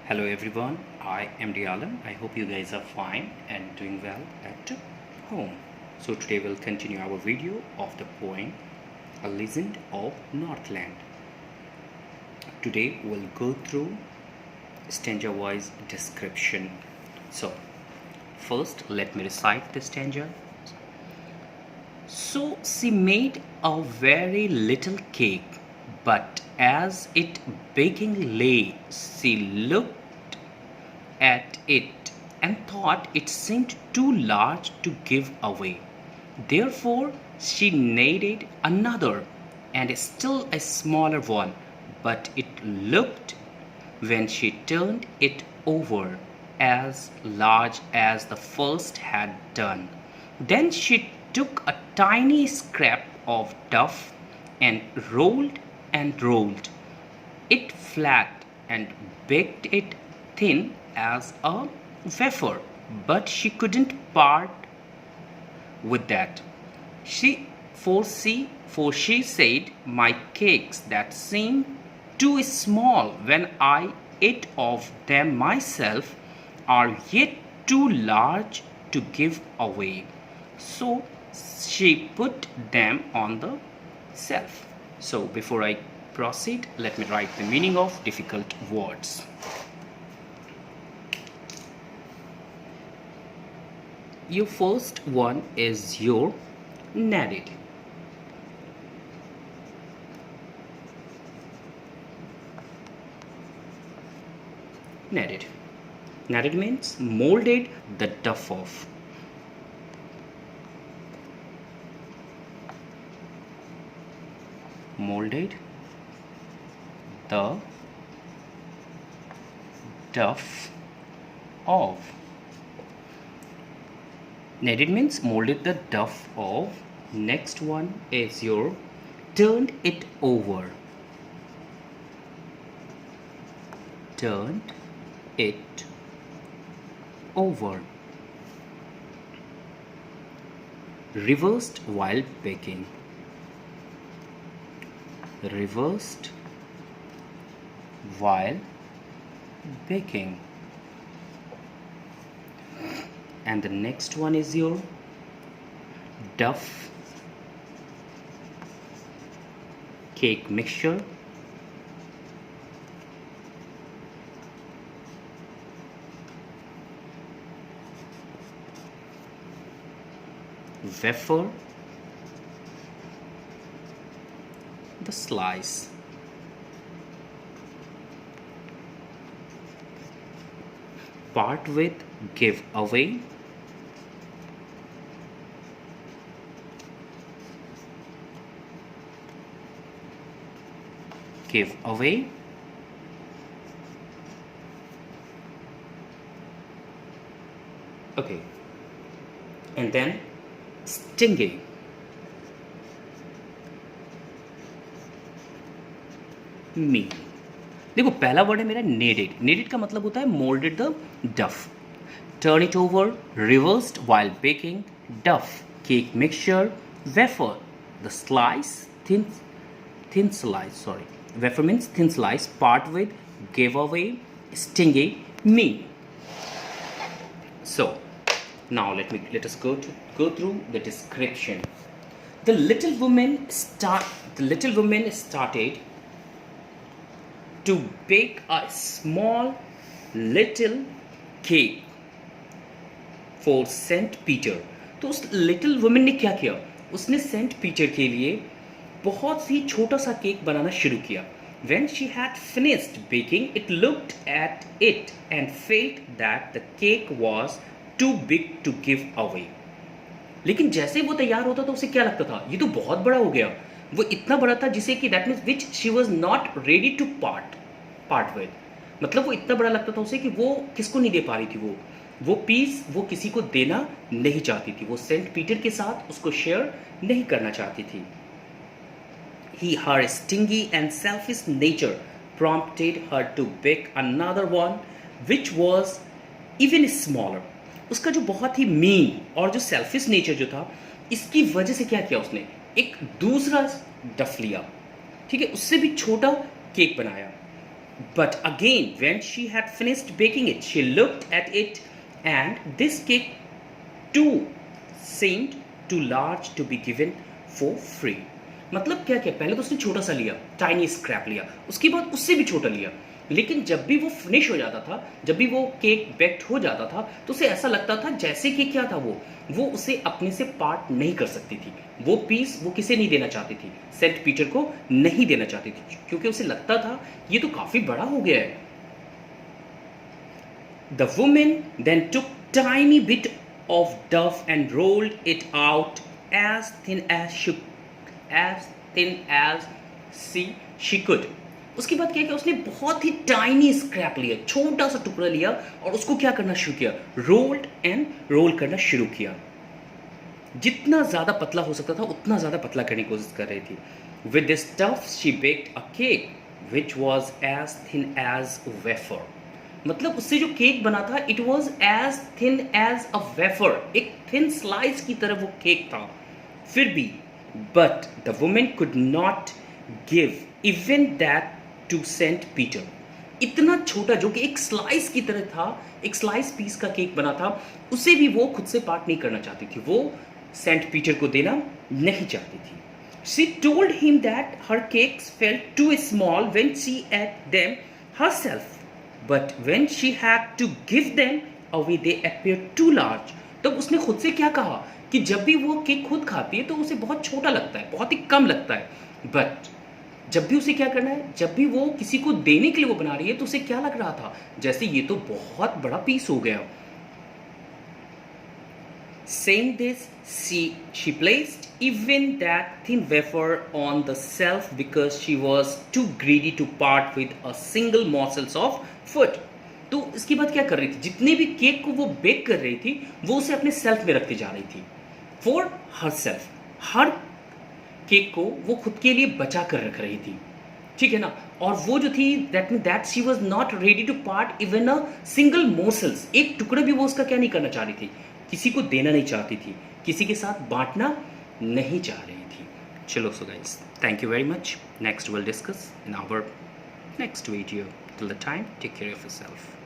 Hello everyone, I am Dialan. I hope you guys are fine and doing well at home. So today we'll continue our video of the poem A Legend of Northland. Today we'll go through stanza wise description. So first let me recite the stanza. So she made a very little cake, but as it baking lay, she looked at it and thought it seemed too large to give away. Therefore, she kneaded another and still a smaller one, but it looked, when she turned it over, as large as the first had done. Then she took a tiny scrap of duff and rolled it flat and baked it thin as a wafer, but she couldn't part with that. For she said, "My cakes that seem too small when I ate of them myself are yet too large to give away." So she put them on the shelf. So before I proceed, let me write the meaning of difficult words. Your first one is your kneaded. Kneaded. Kneaded means molded the duff of. Molded the duff of. Kneaded means molded the duff of. Next one is your turned it over. Turned it over. Reversed while baking. Reversed while baking. And the next one is your duff cake mixture. Wafer, the slice. Part with, give away. Give away. Okay. And then stinging. Me. देखो पहला word है मेरा नेडेड. नेडेड का मतलब होता है moulded the dough. Turn it over, reversed while baking, dough cake mixture, wafer the slice, thin slice, sorry, wafer means thin slice, part with, give away, stingy, me. So now let us go through the description. The little woman started to bake a small little cake for Saint Peter. तो उस little women ने क्या किया, उसने Saint Peter के लिए बहुत ही छोटा सा केक बनाना शुरू किया. When she had finished baking, it looked at it and felt that the cake was too big to give away. लेकिन जैसे वो तैयार होता तो उसे क्या लगता था, ये तो बहुत बड़ा हो गया. वो इतना बड़ा था जिसे कि that means which she was not ready to part with. मतलब वो इतना बड़ा लगता था उसे कि वो किसको नहीं दे पा रही थी. वो पीस वो किसी को देना नहीं चाहती थी. वो सेंट पीटर के साथ उसको शेयर नहीं करना चाहती थी. Her stingy and selfish nature prompted her to bake another one, which was even smaller. उसका जो बहुत ही मीन और जो सेल्फिश नेचर जो था, इसकी वजह से क्या किया उसने, एक दूसरा डफ लिया, ठीक है, उससे भी छोटा केक बनाया. But again, when she had finished baking it, she looked at it, and this cake too seemed too large to be given for free. मतलब क्या क्या, पहले तो उसने छोटा सा लिया, टाइनी स्क्रैप लिया, उसके बाद उससे भी छोटा लिया, लेकिन जब भी वो फिनिश हो जाता था, जब भी वो केक बेक्ड हो जाता था, तो उसे ऐसा लगता था जैसे कि क्या था, वो उसे अपने से पार्ट नहीं कर सकती थी। वो पीस वो किसे नहीं देना चाहती थी, सेंट पीटर को नहीं देना चाहती थी, क्योंकि उसे लगता था ये तो काफी बड़ा हो गया है। The women then took tiny bit of dough and rolled it out as thin as she could. उसके बाद क्या किया, उसने बहुत ही टाइनी स्क्रैप लिया, छोटा सा टुकड़ा लिया और उसको क्या करना शुरू किया, रोल करना शुरू किया। जितना ज़्यादा पतला हो सकता था उतना ज़्यादा पतला करने की कोशिश कर रही थी। With this stuff she baked a cake which was as thin as wafer. मतलब उससे जो केक बना था it was as thin as a wafer, एक थिन स्लाइस की तरह वो केक था। फिर भी but the women could not give even that to Saint Peter. इतना छोटा जो कि एक स्लाइस की तरह था, एक स्लाइस पीस का केक बना था, उसे भी वो खुद से पार्ट नहीं करना चाहती थी, वो सेंट पीटर को देना नहीं चाहती थी। She told him that her cakes felt too small when she ate them herself, but when she had to give them away they appeared too large. तब उसने खुद से क्या कहा कि जब भी वो केक खुद खाती है तो उसे बहुत छोटा लगता है, बहुत ही कम लगता है, बट जब भी उसे क्या करना है, जब भी वो किसी को देने के लिए वो बना रही है तो उसे क्या लग रहा था, जैसे ये तो बहुत बड़ा पीस हो गया। Saying this, she placed even that thin wafer on the shelf because she was too greedy to part with a single morsel of food. तो इसके बाद क्या कर रही थी, जितने भी केक को वो बेक कर रही थी वो उसे अपने सेल्फ में रखती जा रही थी। For her self, her cake को वो खुद के लिए बचा कर रख रही थी, ठीक है ना। और वो जो थी that she was not ready to part even a single morsels, एक टुकड़ा भी वो उसका क्या नहीं करना चाह रही थी, किसी को देना नहीं चाहती थी, किसी के साथ बांटना नहीं चाह रही थी। चलो so guys, thank you very much. Next will discuss in our next video. Till the time, take care of yourself.